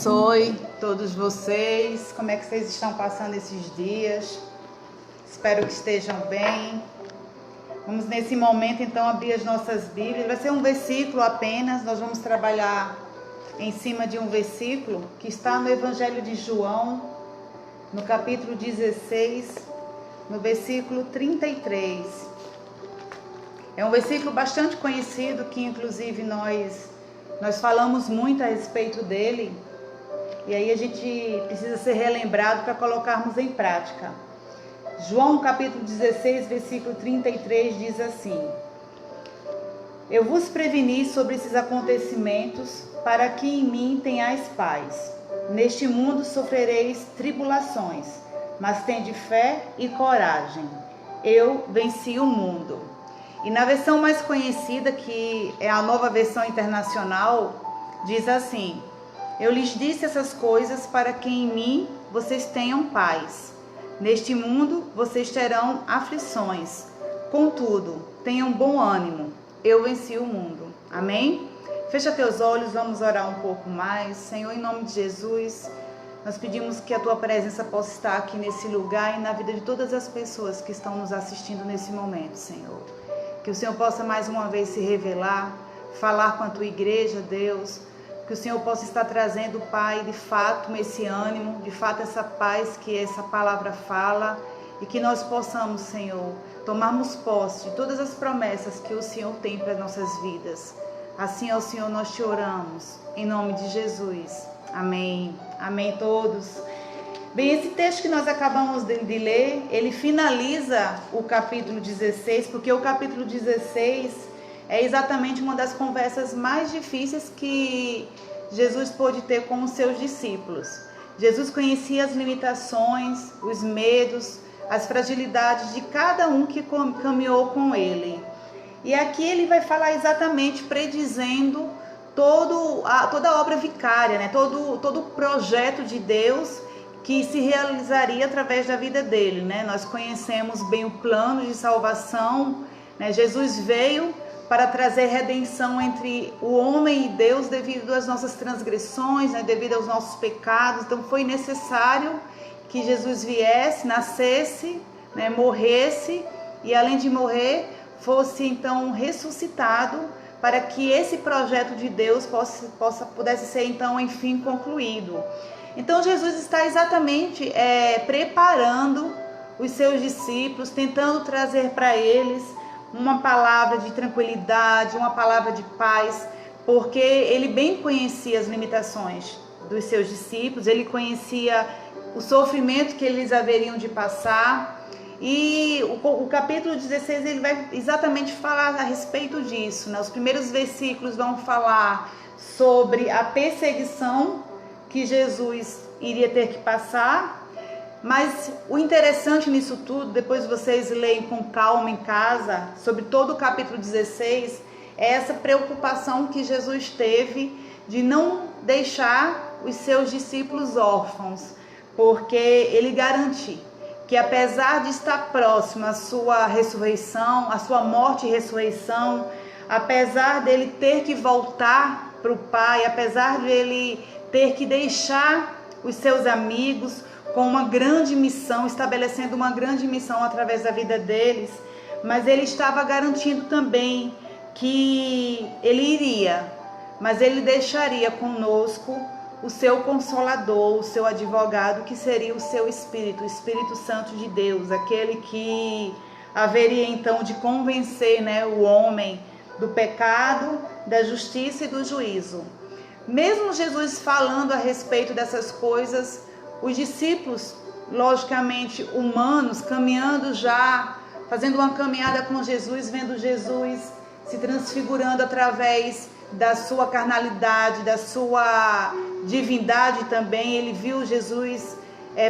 abençoe todos vocês. Como é que vocês estão passando esses dias? Espero que estejam bem. Vamos nesse momento então abrir as nossas Bíblias. Vai ser um versículo apenas. Nós vamos trabalhar em cima de um versículo que está no Evangelho de João, no capítulo 16, no versículo 33. É um versículo bastante conhecido que inclusive nós falamos muito a respeito dele, e aí a gente precisa ser relembrado para colocarmos em prática. João capítulo 16, versículo 33 diz assim: Eu vos preveni sobre esses acontecimentos, para que em mim tenhais paz. Neste mundo sofrereis tribulações, mas tende fé e coragem. Eu venci o mundo. E na versão mais conhecida, que é a Nova Versão Internacional, diz assim: Eu lhes disse essas coisas para que em mim vocês tenham paz. Neste mundo vocês terão aflições. Contudo, tenham bom ânimo. Eu venci o mundo. Amém? Fecha teus olhos, vamos orar um pouco mais. Senhor, em nome de Jesus, nós pedimos que a Tua presença possa estar aqui nesse lugar e na vida de todas as pessoas que estão nos assistindo nesse momento, Senhor. Que o Senhor possa mais uma vez se revelar, falar com a Tua igreja, Deus. Que o Senhor possa estar trazendo, Pai, de fato, esse ânimo, de fato, essa paz que essa palavra fala. E que nós possamos, Senhor, tomarmos posse de todas as promessas que o Senhor tem para as nossas vidas. Assim, ao Senhor, nós te oramos, em nome de Jesus. Amém. Amém, todos. Bem, esse texto que nós acabamos de ler, ele finaliza o capítulo 16, porque o capítulo 16 é exatamente uma das conversas mais difíceis que Jesus pôde ter com os seus discípulos. Jesus conhecia as limitações, os medos, as fragilidades de cada um que caminhou com ele. E aqui ele vai falar exatamente predizendo toda a obra vicária, né? todo o projeto de Deus que se realizaria através da vida dele, né? Nós conhecemos bem o plano de salvação, né? Jesus veio para trazer redenção entre o homem e Deus devido às nossas transgressões, né? Devido aos nossos pecados. Então foi necessário que Jesus viesse, nascesse, né? Morresse e além de morrer, fosse então ressuscitado para que esse projeto de Deus pudesse ser então enfim concluído. Então Jesus está exatamente preparando os seus discípulos, tentando trazer para eles uma palavra de tranquilidade, uma palavra de paz, porque ele bem conhecia as limitações dos seus discípulos, ele conhecia o sofrimento que eles haveriam de passar. E o capítulo 16 ele vai exatamente falar a respeito disso, né? Os primeiros versículos vão falar sobre a perseguição que Jesus iria ter que passar, mas o interessante nisso tudo, depois vocês leem com calma em casa, sobre todo o capítulo 16, é essa preocupação que Jesus teve de não deixar os seus discípulos órfãos, porque ele garante que apesar de estar próximo à sua ressurreição, à sua morte e ressurreição, apesar dele ter que voltar para o Pai, apesar de ele ter que deixar os seus amigos com uma grande missão, estabelecendo uma grande missão através da vida deles, mas ele estava garantindo também que ele iria, mas ele deixaria conosco o seu consolador, o seu advogado, que seria o seu Espírito, o Espírito Santo de Deus, aquele que haveria então de convencer, né, o homem do pecado, da justiça e do juízo. Mesmo Jesus falando a respeito dessas coisas, os discípulos, logicamente humanos, caminhando já, fazendo uma caminhada com Jesus, vendo Jesus se transfigurando através da sua carnalidade, da sua divindade também. Ele viu Jesus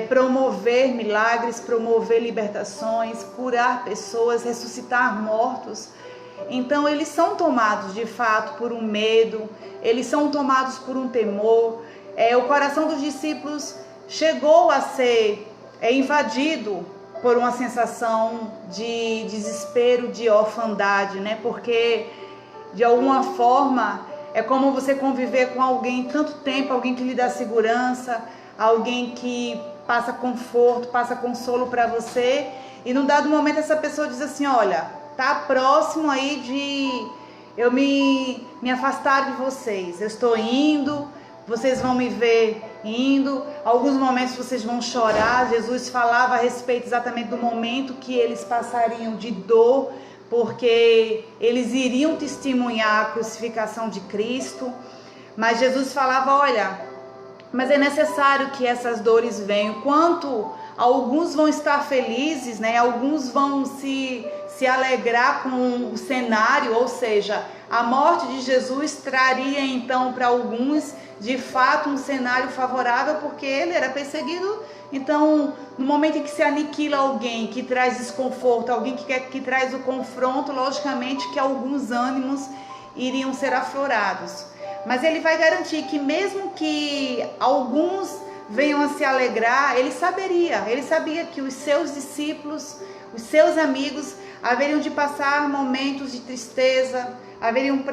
promover milagres, promover libertações, curar pessoas, ressuscitar mortos. Então eles são tomados de fato por um medo, eles são tomados por um temor. O coração dos discípulos chegou a ser invadido por uma sensação de desespero, de orfandade, né? Porque de alguma forma É como você conviver com alguém tanto tempo, alguém que lhe dá segurança, alguém que passa conforto, passa consolo para você. E num dado momento essa pessoa diz assim, olha, tá próximo aí de eu me afastar de vocês. Eu estou indo, vocês vão me ver indo. Alguns momentos vocês vão chorar. Jesus falava a respeito exatamente do momento que eles passariam de dor, porque eles iriam testemunhar a crucificação de Cristo. Mas Jesus falava, olha, mas é necessário que essas dores venham. Quanto alguns vão estar felizes, né? Alguns vão se alegrar com o cenário, ou seja, a morte de Jesus traria então para alguns de fato um cenário favorável, porque ele era perseguido. Então, no momento em que se aniquila alguém que traz desconforto, alguém que traz o confronto, logicamente que alguns ânimos iriam ser aflorados. Mas ele vai garantir que mesmo que alguns venham a se alegrar, ele sabia que os seus discípulos, os seus amigos, haveriam de passar momentos de tristeza, haveriam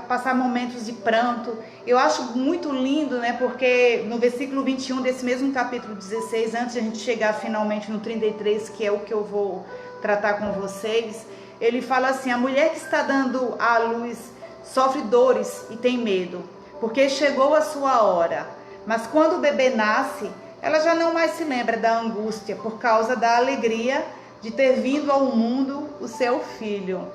passar momentos de pranto. Eu acho muito lindo, né? Porque no versículo 21 desse mesmo capítulo 16, antes de a gente chegar finalmente no 33, que é o que eu vou tratar com vocês, ele fala assim, a mulher que está dando à luz sofre dores e tem medo, porque chegou a sua hora. Mas quando o bebê nasce, ela já não mais se lembra da angústia por causa da alegria de ter vindo ao mundo o seu filho.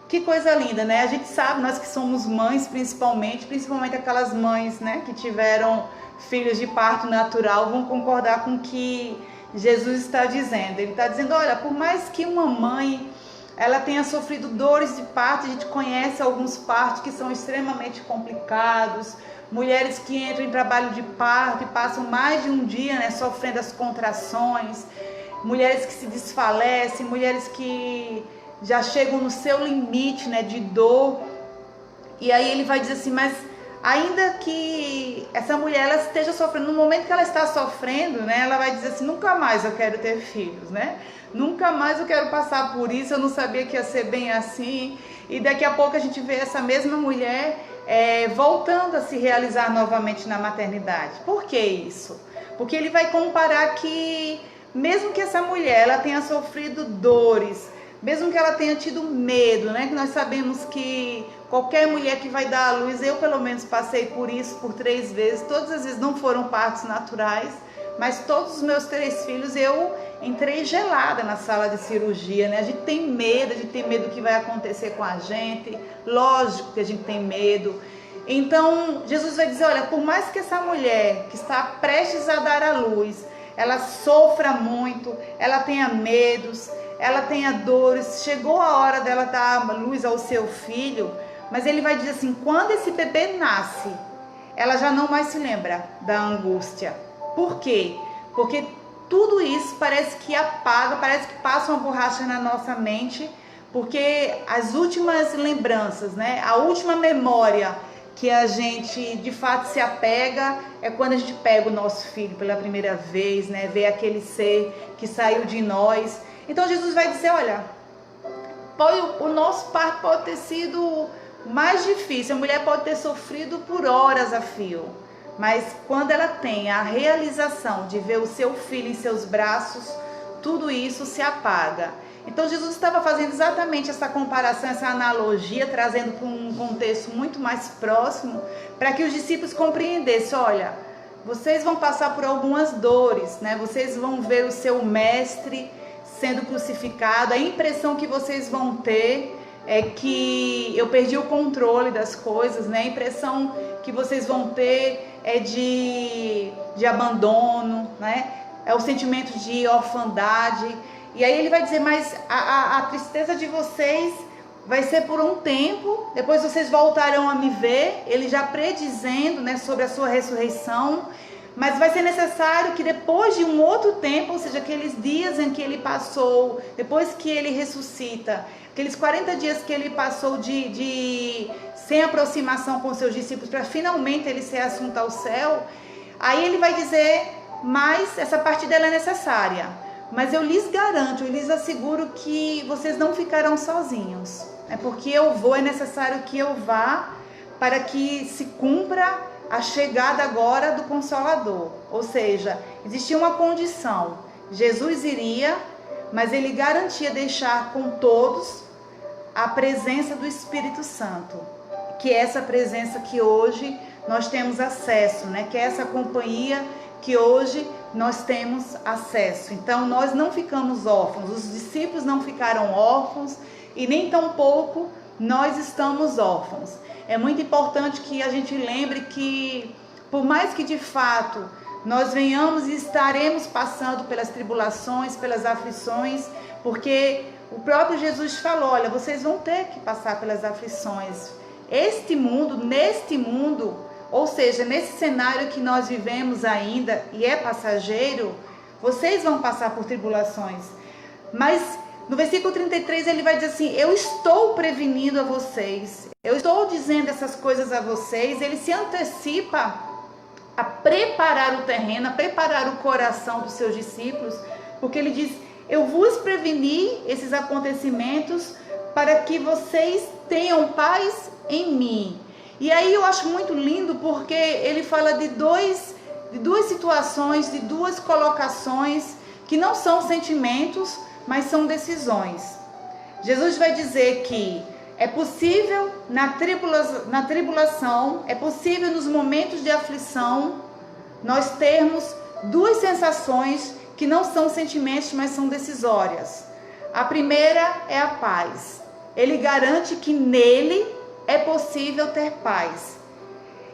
Que coisa linda, né? A gente sabe, nós que somos mães principalmente aquelas mães, né, que tiveram filhos de parto natural, vão concordar com o que Jesus está dizendo. Ele está dizendo, olha, por mais que uma mãe ela tenha sofrido dores de parto, a gente conhece alguns partos que são extremamente complicados, mulheres que entram em trabalho de parto e passam mais de um dia, né, sofrendo as contrações, mulheres que se desfalecem, mulheres que já chegam no seu limite, né, de dor. E aí ele vai dizer assim, mas ainda que essa mulher ela esteja sofrendo, no momento que ela está sofrendo, né, ela vai dizer assim, nunca mais eu quero ter filhos, né? Nunca mais eu quero passar por isso, eu não sabia que ia ser bem assim. E daqui a pouco a gente vê essa mesma mulher voltando a se realizar novamente na maternidade. Por que isso? Porque ele vai comparar que mesmo que essa mulher ela tenha sofrido dores, mesmo que ela tenha tido medo, né? Que nós sabemos que qualquer mulher que vai dar à luz, eu pelo menos passei por isso por 3 vezes, todas as vezes não foram partos naturais, mas todos os meus 3 filhos eu entrei gelada na sala de cirurgia, né? A gente tem medo do que vai acontecer com a gente, lógico que a gente tem medo. Então Jesus vai dizer, olha, por mais que essa mulher que está prestes a dar à luz, ela sofra muito, ela tenha medos, ela tenha dores, chegou a hora dela dar luz ao seu filho, mas ele vai dizer assim, quando esse bebê nasce, ela já não mais se lembra da angústia. Por quê? Porque tudo isso parece que apaga, parece que passa uma borracha na nossa mente, porque as últimas lembranças, né, a última memória que a gente de fato se apega é quando a gente pega o nosso filho pela primeira vez, né, vê aquele ser que saiu de nós. Então Jesus vai dizer, olha, o nosso parto pode ter sido mais difícil, a mulher pode ter sofrido por horas a fio, mas quando ela tem a realização de ver o seu filho em seus braços, tudo isso se apaga. Então Jesus estava fazendo exatamente essa comparação, essa analogia, trazendo para um contexto muito mais próximo, para que os discípulos compreendessem, olha, vocês vão passar por algumas dores, né? Vocês vão ver o seu mestre sendo crucificado, a impressão que vocês vão ter é que eu perdi o controle das coisas, né? A impressão que vocês vão ter é de abandono, né? É o sentimento de orfandade. E aí ele vai dizer, mas a tristeza de vocês vai ser por um tempo, depois vocês voltarão a me ver, ele já predizendo, né, sobre a sua ressurreição, mas vai ser necessário que depois de um outro tempo, ou seja, aqueles dias em que ele passou, depois que ele ressuscita, aqueles 40 dias que ele passou sem aproximação com seus discípulos, para finalmente ele ser assunto ao céu, aí ele vai dizer, mas essa parte dela é necessária, mas eu lhes garanto, eu lhes asseguro que vocês não ficarão sozinhos, porque eu vou, é necessário que eu vá, para que se cumpra a chegada agora do Consolador. Ou seja, existia uma condição. Jesus iria, mas ele garantia deixar com todos a presença do Espírito Santo, que é essa presença que hoje nós temos acesso, né? Que é essa companhia que hoje nós temos acesso. Então nós não ficamos órfãos, os discípulos não ficaram órfãos e nem tampouco nós estamos órfãos. É muito importante que a gente lembre que, por mais que de fato nós venhamos e estaremos passando pelas tribulações, pelas aflições, porque o próprio Jesus falou, olha, vocês vão ter que passar pelas aflições. Neste mundo, ou seja, nesse cenário que nós vivemos ainda e é passageiro, vocês vão passar por tribulações. Mas no versículo 33 ele vai dizer assim, eu estou prevenindo a vocês, eu estou dizendo essas coisas a vocês. Ele se antecipa a preparar o terreno, a preparar o coração dos seus discípulos, porque ele diz, eu vos preveni esses acontecimentos para que vocês tenham paz em mim. E aí eu acho muito lindo porque ele fala de duas situações, de duas colocações que não são sentimentos, mas são decisões. Jesus vai dizer que é possível na tribulação, é possível nos momentos de aflição, nós termos duas sensações que não são sentimentos, mas são decisórias. A primeira é a paz. Ele garante que nele é possível ter paz.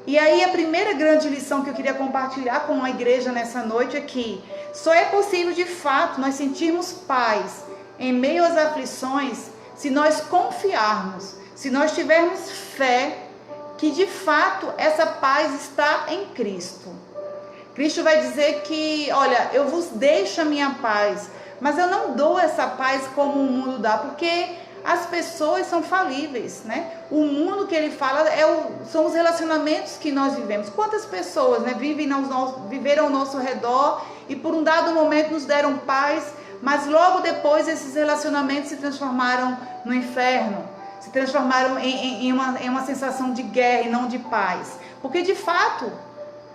E aí a primeira grande lição que eu queria compartilhar com a igreja nessa noite é que só é possível de fato nós sentirmos paz em meio às aflições se nós confiarmos, se nós tivermos fé que de fato essa paz está em Cristo. Cristo vai dizer que, olha, eu vos deixo a minha paz, mas eu não dou essa paz como o mundo dá, porque as pessoas são falíveis, né? O mundo que ele fala são os relacionamentos que nós vivemos. Quantas pessoas, né, viveram ao nosso redor e por um dado momento nos deram paz, mas logo depois esses relacionamentos se transformaram no inferno, se transformaram em uma sensação de guerra e não de paz. Porque de fato,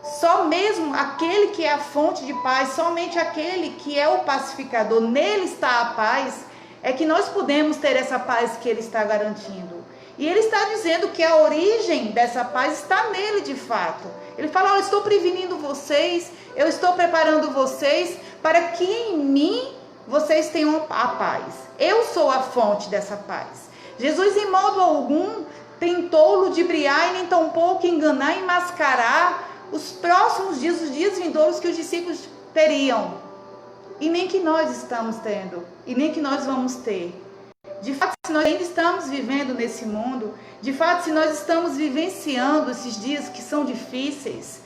só mesmo aquele que é a fonte de paz, somente aquele que é o pacificador, nele está a paz, é que nós podemos ter essa paz que ele está garantindo. E ele está dizendo que a origem dessa paz está nele de fato. Ele fala, eu estou prevenindo vocês, eu estou preparando vocês para que em mim vocês tenham a paz. Eu sou a fonte dessa paz. Jesus em modo algum tentou ludibriar e nem tampouco enganar e mascarar os próximos dias, os dias vindouros que os discípulos teriam. E nem que nós estamos tendo, e nem que nós vamos ter. De fato, se nós ainda estamos vivendo nesse mundo, de fato, se nós estamos vivenciando esses dias que são difíceis,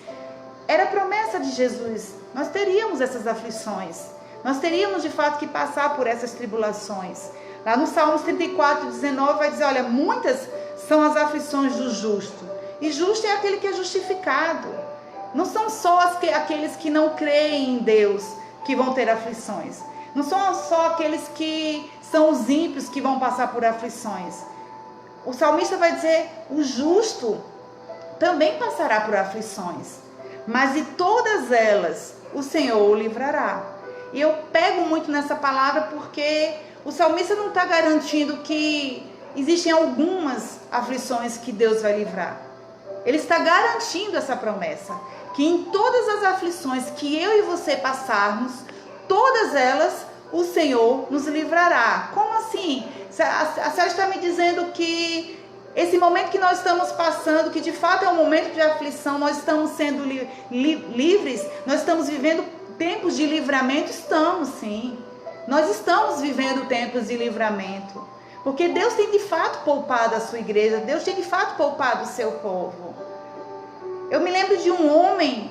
era a promessa de Jesus, nós teríamos essas aflições, nós teríamos de fato que passar por essas tribulações. Lá no Salmos 34:19 vai dizer, olha, muitas são as aflições do justo, e justo é aquele que é justificado. Não são só aqueles que não creem em Deus que vão ter aflições. Não são só aqueles que são os ímpios que vão passar por aflições. O salmista vai dizer, o justo também passará por aflições, mas de todas elas o Senhor o livrará. E eu pego muito nessa palavra porque o salmista não está garantindo que existem algumas aflições que Deus vai livrar. Ele está garantindo essa promessa, que em todas as aflições que eu e você passarmos, todas elas o Senhor nos livrará. Como assim? A senhora está me dizendo que esse momento que nós estamos passando, que de fato é um momento de aflição, nós estamos sendo livres, nós estamos vivendo tempos de livramento? Estamos, sim. Nós estamos vivendo tempos de livramento, porque Deus tem de fato poupado a sua igreja, Deus tem de fato poupado o seu povo. Eu me lembro de um homem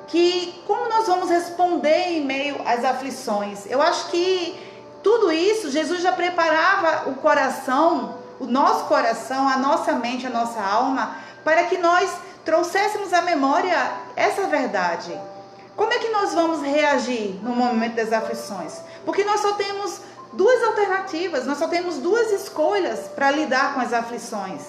que, como nós vamos responder em meio às aflições? Eu acho que tudo isso, Jesus já preparava o coração, o nosso coração, a nossa mente, a nossa alma, para que nós trouxéssemos à memória essa verdade. Como é que nós vamos reagir no momento das aflições? Porque nós só temos duas alternativas, nós só temos duas escolhas para lidar com as aflições.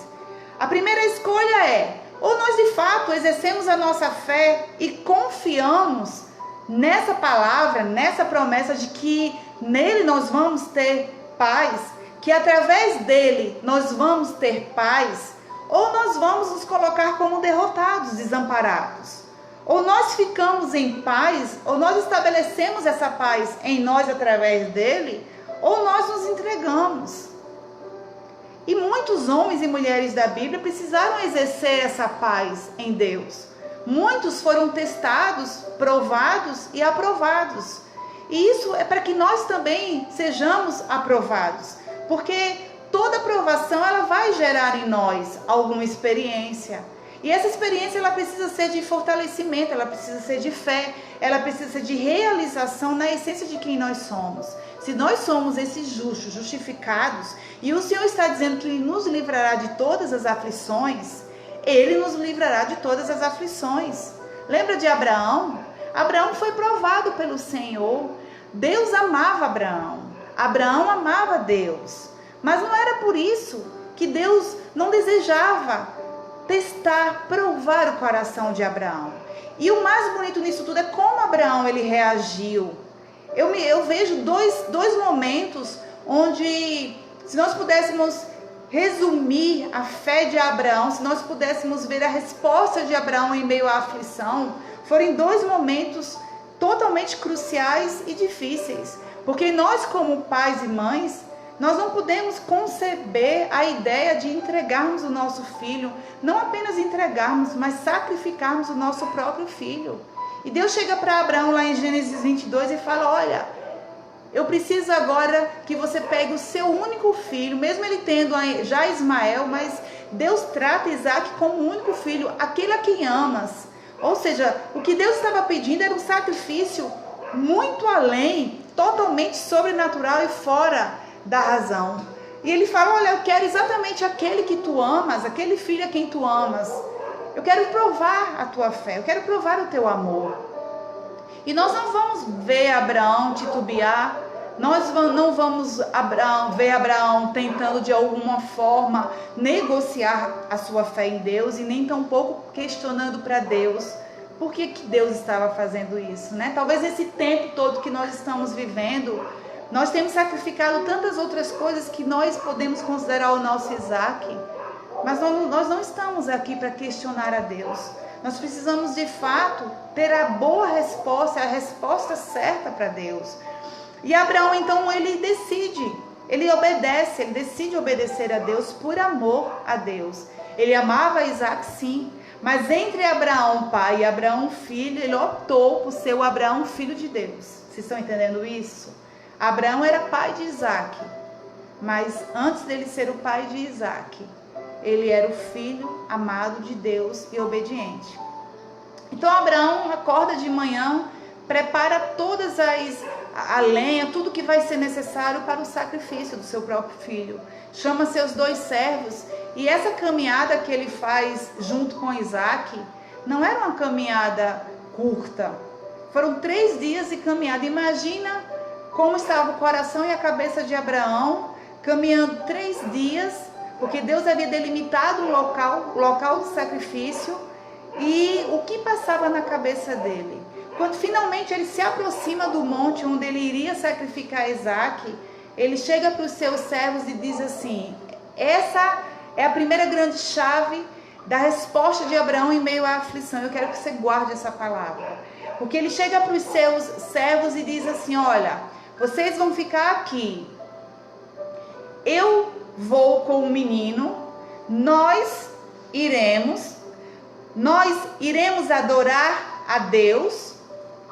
A primeira escolha é: ou nós de fato exercemos a nossa fé e confiamos nessa palavra, nessa promessa de que nele nós vamos ter paz, que através dele nós vamos ter paz, ou nós vamos nos colocar como derrotados, desamparados. Ou nós ficamos em paz, ou nós estabelecemos essa paz em nós através dele, ou nós nos entregamos. E muitos homens e mulheres da Bíblia precisaram exercer essa paz em Deus. Muitos foram testados, provados e aprovados. E isso é para que nós também sejamos aprovados. Porque toda aprovação ela vai gerar em nós alguma experiência. E essa experiência ela precisa ser de fortalecimento, ela precisa ser de fé, ela precisa ser de realização na essência de quem nós somos. Se nós somos esses justos, justificados, e o Senhor está dizendo que Ele nos livrará de todas as aflições, Ele nos livrará de todas as aflições. Lembra de Abraão? Abraão foi provado pelo Senhor. Deus amava Abraão. Abraão amava Deus. Mas não era por isso que Deus não desejava testar, provar o coração de Abraão. E o mais bonito nisso tudo é como Abraão ele reagiu. Eu vejo dois momentos onde, se nós pudéssemos resumir a fé de Abraão, se nós pudéssemos ver a resposta de Abraão em meio à aflição, foram dois momentos totalmente cruciais e difíceis. Porque nós, como pais e mães, nós não podemos conceber a ideia de entregarmos o nosso filho, não apenas entregarmos, mas sacrificarmos o nosso próprio filho. E Deus chega para Abraão lá em Gênesis 22 e fala: olha, eu preciso agora que você pegue o seu único filho, mesmo ele tendo já Ismael, mas Deus trata Isaac como o único filho, aquele a quem amas. Ou seja, o que Deus estava pedindo era um sacrifício muito além, totalmente sobrenatural e fora da razão. E ele fala: olha, eu quero exatamente aquele que tu amas, aquele filho a quem tu amas. Eu quero provar a tua fé, eu quero provar o teu amor. E nós não vamos ver Abraão titubear, nós não vamos ver Abraão tentando de alguma forma negociar a sua fé em Deus, e nem tampouco questionando para Deus por que Deus estava fazendo isso, né? Talvez esse tempo todo que nós estamos vivendo, nós temos sacrificado tantas outras coisas que nós podemos considerar o nosso Isaac, mas nós não estamos aqui para questionar a Deus. Nós precisamos de fato ter a boa resposta, a resposta certa para Deus. E Abraão então ele decide obedecer a Deus por amor a Deus. Ele amava Isaac sim, mas entre Abraão pai e Abraão filho, ele optou por ser o Abraão filho de Deus. Vocês estão entendendo isso? Abraão era pai de Isaac, mas antes dele ser o pai de Isaac, ele era o filho amado de Deus e obediente. Então Abraão acorda de manhã, prepara todas a lenha, tudo que vai ser necessário para o sacrifício do seu próprio filho. Chama seus 2 servos, e essa caminhada que ele faz junto com Isaac não era uma caminhada curta. Foram 3 dias de caminhada. Imagina como estava o coração e a cabeça de Abraão, caminhando 3 dias, porque Deus havia delimitado o local do sacrifício, e o que passava na cabeça dele. Quando finalmente ele se aproxima do monte onde ele iria sacrificar Isaac, ele chega para os seus servos e diz assim: essa é a primeira grande chave da resposta de Abraão em meio à aflição. Eu quero que você guarde essa palavra, porque ele chega para os seus servos e diz assim: olha, vocês vão ficar aqui, eu vou com o menino, nós iremos adorar a Deus.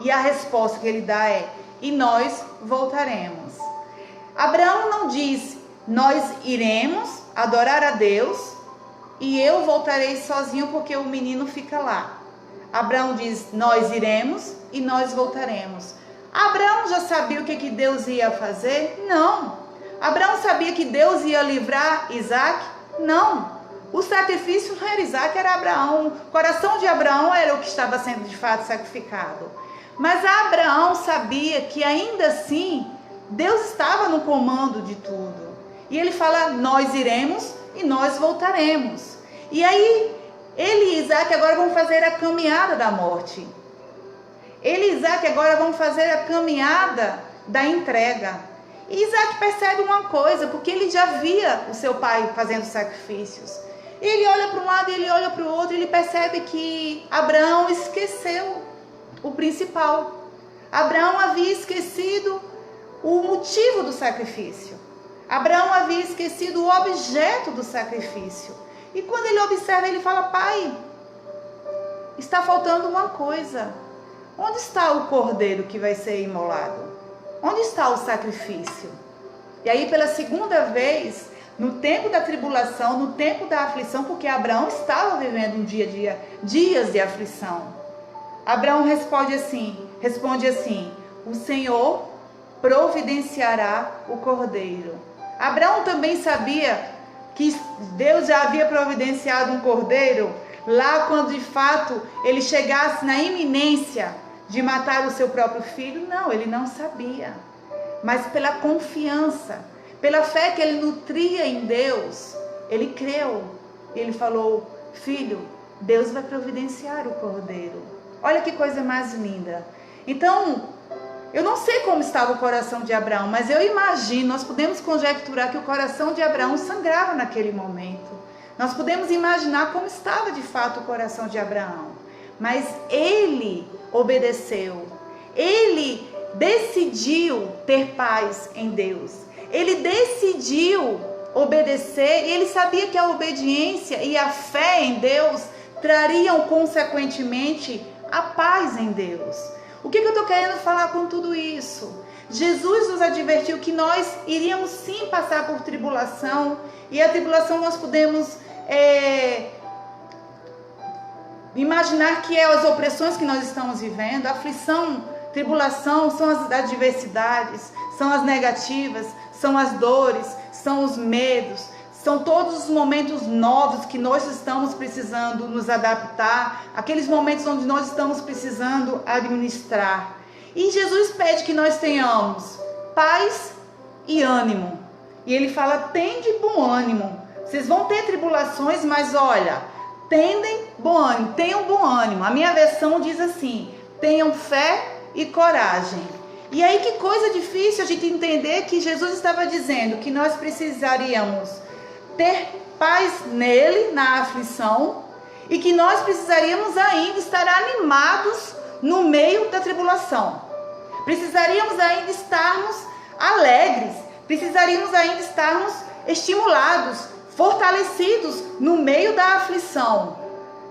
E a resposta que ele dá é: e nós voltaremos. Abraão não diz: nós iremos adorar a Deus e eu voltarei sozinho porque o menino fica lá. Abraão diz: nós iremos e nós voltaremos. Abraão já sabia o que Deus ia fazer? Não. Abraão sabia que Deus ia livrar Isaac? Não. O sacrifício não era Isaac, era Abraão. O coração de Abraão era o que estava sendo de fato sacrificado. Mas Abraão sabia que ainda assim Deus estava no comando de tudo. E ele fala: nós iremos e nós voltaremos. E aí, ele e Isaac agora vão fazer a caminhada da morte. Ele e Isaac agora vão fazer a caminhada da entrega. E Isaac percebe uma coisa, porque ele já via o seu pai fazendo sacrifícios. Ele olha para um lado e ele olha para o outro e ele percebe que Abraão esqueceu o principal. Abraão havia esquecido o motivo do sacrifício. Abraão havia esquecido o objeto do sacrifício. E quando ele observa, ele fala: pai, está faltando uma coisa. Onde está o cordeiro que vai ser imolado? Onde está o sacrifício? E aí, pela segunda vez, no tempo da tribulação, no tempo da aflição, porque Abraão estava vivendo dias de aflição. Abraão responde assim: o Senhor providenciará o cordeiro. Abraão também sabia que Deus já havia providenciado um cordeiro lá quando de fato ele chegasse na iminência de matar o seu próprio filho? Não, ele não sabia. Mas pela confiança, pela fé que ele nutria em Deus, ele creu. Ele falou: filho, Deus vai providenciar o cordeiro. Olha que coisa mais linda. Então, eu não sei como estava o coração de Abraão, mas eu imagino, nós podemos conjecturar que o coração de Abraão sangrava naquele momento. Nós podemos imaginar como estava de fato o coração de Abraão. Mas ele obedeceu. Ele decidiu ter paz em Deus. Ele decidiu obedecer e ele sabia que a obediência e a fé em Deus trariam consequentemente a paz em Deus. O que eu estou querendo falar com tudo isso? Jesus nos advertiu que nós iríamos sim passar por tribulação, e a tribulação nós podemos imaginar que é as opressões que nós estamos vivendo. A aflição, tribulação são as adversidades, são as negativas, são as dores, são os medos, são todos os momentos novos que nós estamos precisando nos adaptar, aqueles momentos onde nós estamos precisando administrar. E Jesus pede que nós tenhamos paz e ânimo. E ele fala: tende bom ânimo. Vocês vão ter tribulações, mas olha, tenham bom ânimo. A minha versão diz assim: tenham fé e coragem. E aí, que coisa difícil a gente entender que Jesus estava dizendo que nós precisaríamos ter paz nele, na aflição, e que nós precisaríamos ainda estar animados no meio da tribulação. Precisaríamos ainda estarmos alegres, precisaríamos ainda estarmos estimulados, fortalecidos no meio da aflição.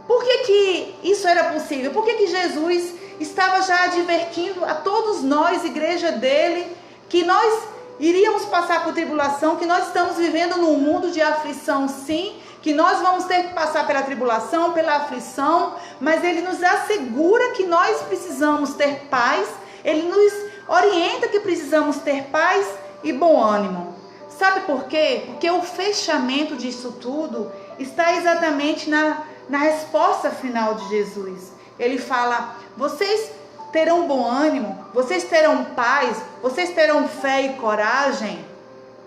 Por que isso era possível? Por que Jesus estava já advertindo a todos nós, igreja dele, que nós iríamos passar por tribulação, que nós estamos vivendo num mundo de aflição, sim, que nós vamos ter que passar pela tribulação, pela aflição, mas ele nos assegura que nós precisamos ter paz, ele nos orienta que precisamos ter paz e bom ânimo. Sabe por quê? Porque o fechamento disso tudo está exatamente na resposta final de Jesus. Ele fala: vocês terão bom ânimo, vocês terão paz, vocês terão fé e coragem,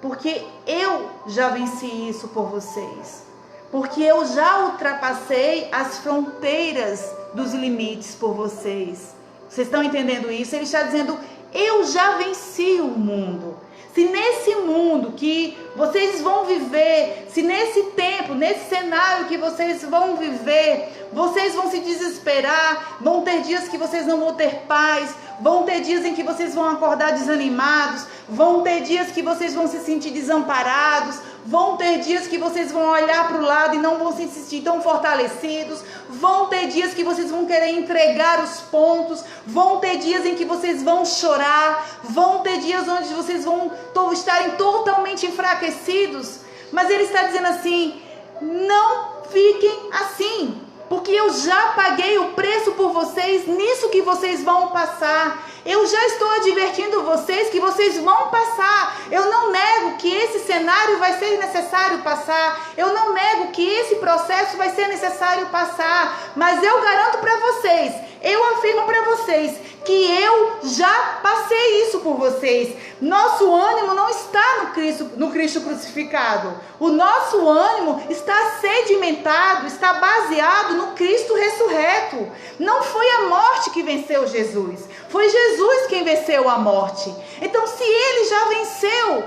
porque eu já venci isso por vocês. Porque eu já ultrapassei as fronteiras dos limites por vocês. Vocês estão entendendo isso? Ele está dizendo: eu já venci o mundo. Se nesse mundo que vocês vão viver, se nesse tempo, nesse cenário que vocês vão viver, vocês vão se desesperar, vão ter dias que vocês não vão ter paz, vão ter dias em que vocês vão acordar desanimados, vão ter dias que vocês vão se sentir desamparados, vão ter dias que vocês vão olhar para o lado e não vão se sentir tão fortalecidos, vão ter dias que vocês vão querer entregar os pontos, vão ter dias em que vocês vão chorar, vão ter dias onde vocês vão estarem totalmente enfraquecidos, mas ele está dizendo assim: não fiquem assim, porque eu já paguei o preço por vocês nisso que vocês vão passar. Eu já estou advertindo vocês que vocês vão passar. Eu não nego que esse cenário vai ser necessário passar. Eu não nego que esse processo vai ser necessário passar. Mas eu garanto para vocês eu afirmo para vocês que eu já passei isso por vocês. Nosso ânimo não está no Cristo crucificado. O nosso ânimo está sedimentado, está baseado no Cristo ressurreto. Não foi a morte que venceu Jesus, foi Jesus quem venceu a morte. Então, se Ele já venceu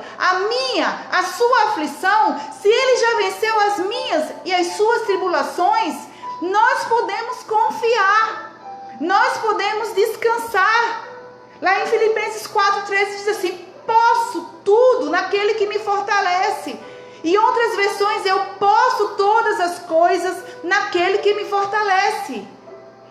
a sua aflição, se Ele já venceu as minhas e as suas tribulações, nós podemos confiar, nós podemos descansar. Lá em Filipenses 4,13 diz assim: posso tudo naquele que me fortalece. E outras versões, eu posso todas as coisas naquele que me fortalece.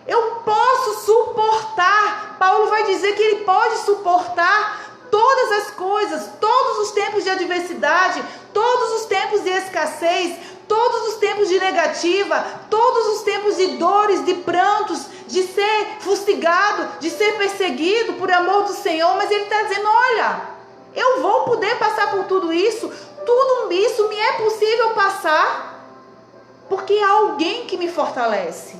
Eu posso suportar. Paulo vai dizer que ele pode suportar todas as coisas, todos os tempos de adversidade, todos os tempos de escassez, todos os tempos de negativa, todos os tempos de dores, de prantos, de ser fustigado, de ser perseguido por amor do Senhor. Mas ele está dizendo: olha, eu vou poder passar por tudo isso me é possível passar, porque há alguém que me fortalece.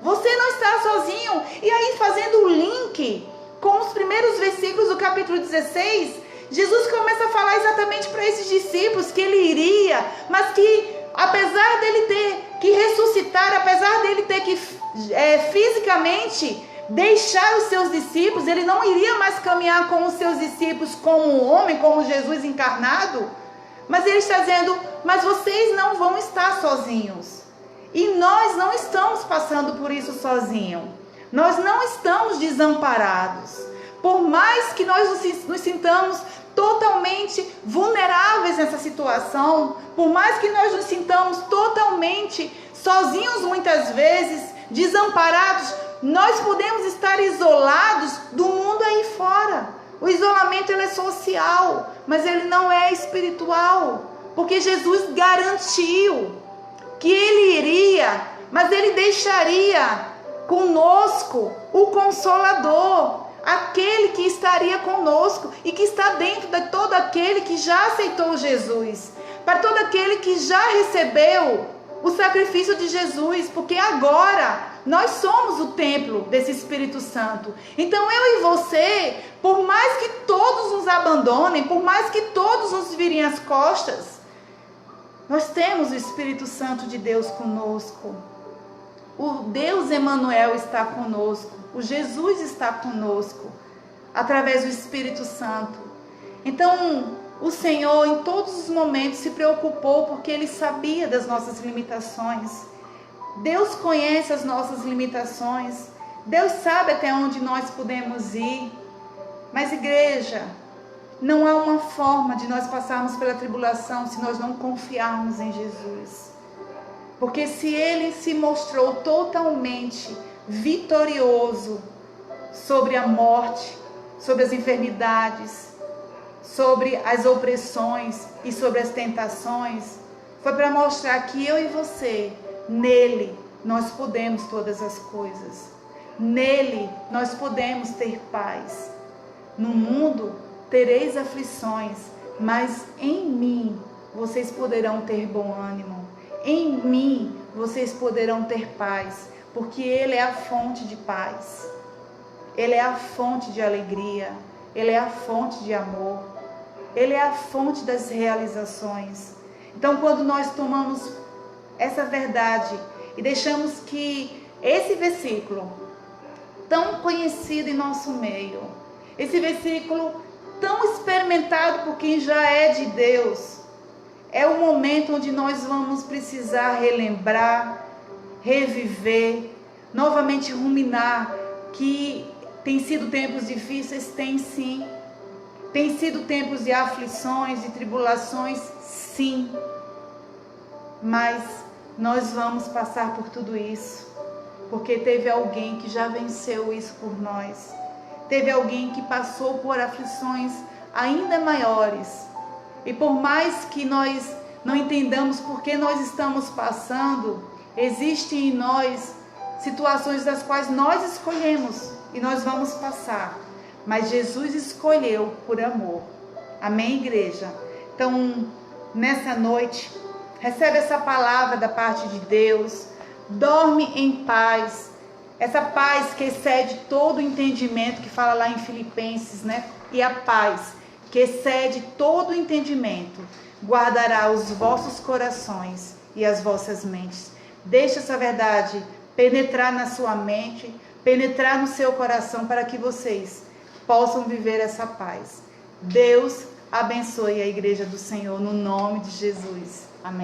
Você não está sozinho. E aí, fazendo o link com os primeiros versículos do capítulo 16, Jesus começa a falar exatamente para esses discípulos que ele iria, mas que apesar dele ter que ressuscitar, apesar dele ter que fisicamente deixar os seus discípulos, ele não iria mais caminhar com os seus discípulos como um homem, como Jesus encarnado. Mas ele está dizendo: mas vocês não vão estar sozinhos. E nós não estamos passando por isso sozinhos. Nós não estamos desamparados. Por mais que nós nos sintamos totalmente vulneráveis nessa situação, por mais que nós nos sintamos totalmente sozinhos muitas vezes, desamparados, nós podemos estar isolados do mundo aí fora. O isolamento ele é social, mas ele não é espiritual, porque Jesus garantiu que ele iria, mas ele deixaria conosco o Consolador, aquele que estaria conosco e que está dentro de todo aquele que já aceitou Jesus, para todo aquele que já recebeu o sacrifício de Jesus, porque agora nós somos o templo desse Espírito Santo. Então eu e você, por mais que todos nos abandonem, por mais que todos nos virem as costas, nós temos o Espírito Santo de Deus conosco. O Deus Emanuel está conosco. O Jesus está conosco através do Espírito Santo. Então o Senhor em todos os momentos se preocupou, porque Ele sabia das nossas limitações. Deus conhece as nossas limitações. Deus sabe até onde nós podemos ir. Mas, igreja, não há uma forma de nós passarmos pela tribulação se nós não confiarmos em Jesus. Porque se Ele se mostrou totalmente vitorioso sobre a morte, sobre as enfermidades, sobre as opressões e sobre as tentações, foi para mostrar que eu e você, nele, nós podemos todas as coisas. Nele, nós podemos ter paz. No mundo, tereis aflições, mas em mim, vocês poderão ter bom ânimo. Em mim, vocês poderão ter paz, porque Ele é a fonte de paz. Ele é a fonte de alegria. Ele é a fonte de amor. Ele é a fonte das realizações. Então, quando nós tomamos essa verdade e deixamos que esse versículo tão conhecido em nosso meio, esse versículo tão experimentado por quem já é de Deus, é o momento onde nós vamos precisar relembrar, reviver, novamente ruminar que tem sido tempos difíceis, tem sim. Tem sido tempos de aflições, de tribulações, sim. Mas nós vamos passar por tudo isso, porque teve alguém que já venceu isso por nós. Teve alguém que passou por aflições ainda maiores. E por mais que nós não entendamos por que nós estamos passando, existem em nós situações das quais nós escolhemos e nós vamos passar. Mas Jesus escolheu por amor. Amém, igreja? Então, nessa noite, recebe essa palavra da parte de Deus. Dorme em paz. Essa paz que excede todo o entendimento, que fala lá em Filipenses, né? E a paz que excede todo o entendimento guardará os vossos corações e as vossas mentes. Deixe essa verdade penetrar na sua mente, penetrar no seu coração, para que vocês possam viver essa paz. Deus abençoe a igreja do Senhor, no nome de Jesus. Amém.